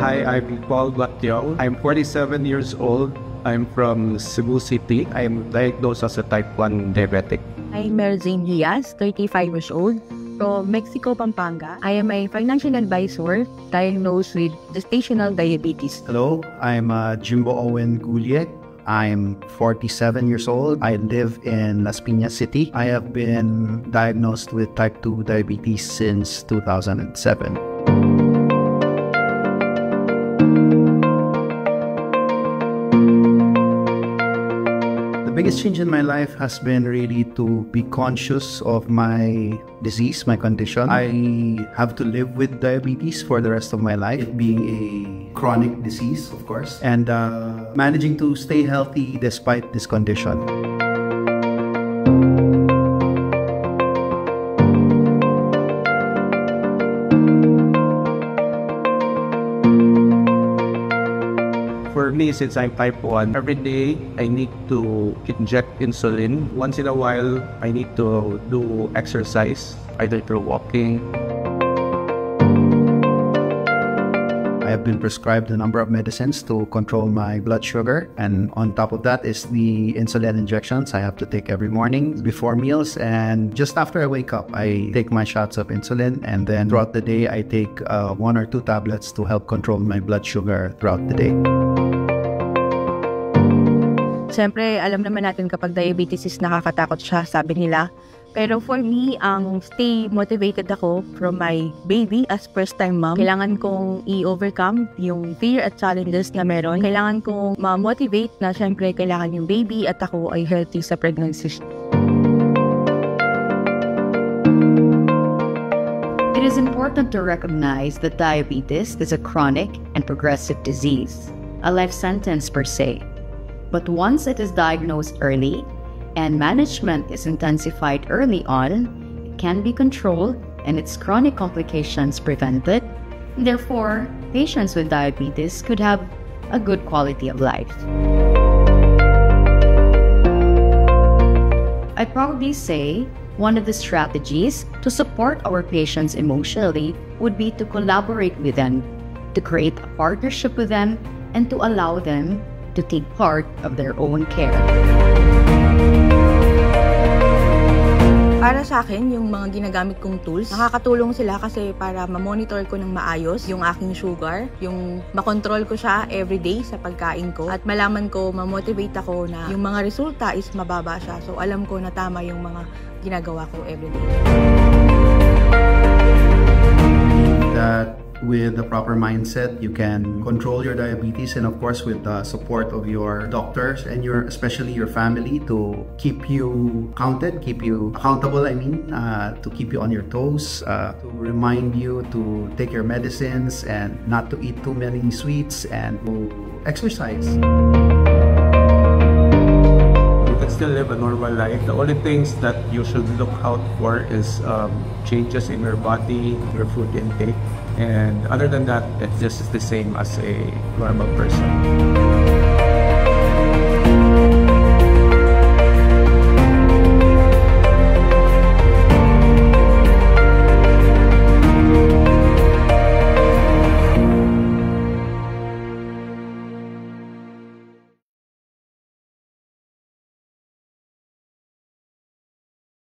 Hi, I'm Paul Batyo. I'm 47 years old. I'm from Cebu City. I'm diagnosed as a type 1 diabetic. I'm Merzane Diaz, 35 years old, from Mexico, Pampanga. I am a financial advisor diagnosed with gestational diabetes. Hello, I'm Jimbo Owen Guliek. I'm 47 years old. I live in Las Piñas City. I have been diagnosed with type 2 diabetes since 2007. The biggest change in my life has been really to be conscious of my disease, my condition. I have to live with diabetes for the rest of my life, it being a chronic disease, of course, and managing to stay healthy despite this condition. For me, since I'm type 1, every day I need to inject insulin. Once in a while, I need to do exercise, either through walking. I have been prescribed a number of medicines to control my blood sugar, and on top of that is the insulin injections I have to take every morning before meals, and just after I wake up I take my shots of insulin, and then throughout the day I take 1 or 2 tablets to help control my blood sugar throughout the day. Siyempre, alam naman natin kapag diabetes is nakakatakot siya, sabi nila. Pero for me, ang stay motivated ako from my baby as first-time mom. Kailangan kong i-overcome yung fear at challenges na meron. Kailangan kong ma-motivate na siyempre kailangan yung baby at ako ay healthy sa pregnancy. It is important to recognize that diabetes is a chronic and progressive disease, a life sentence per se. But once it is diagnosed early and management is intensified early on, it can be controlled and its chronic complications prevented. Therefore, patients with diabetes could have a good quality of life. I'd probably say one of the strategies to support our patients emotionally would be to collaborate with them, to create a partnership with them, and to allow them to take part of their own care. Para sa akin, yung mga ginagamit kong tools, nakakatulong sila kasi para ma-monitor ko ng maayos yung aking sugar, yung makontrol ko siya everyday sa pagkain ko, at malaman ko, ma-motivate ako na yung mga resulta is mababa siya. So alam ko na tama yung mga ginagawa ko everyday. That with the proper mindset, you can control your diabetes, and of course with the support of your doctors and especially your family, to keep you counted, keep you accountable, to keep you on your toes, to remind you to take your medicines and not to eat too many sweets, and to exercise. Still live a normal life. The only things that you should look out for is changes in your body, your food intake, and other than that, it's just the same as a normal person.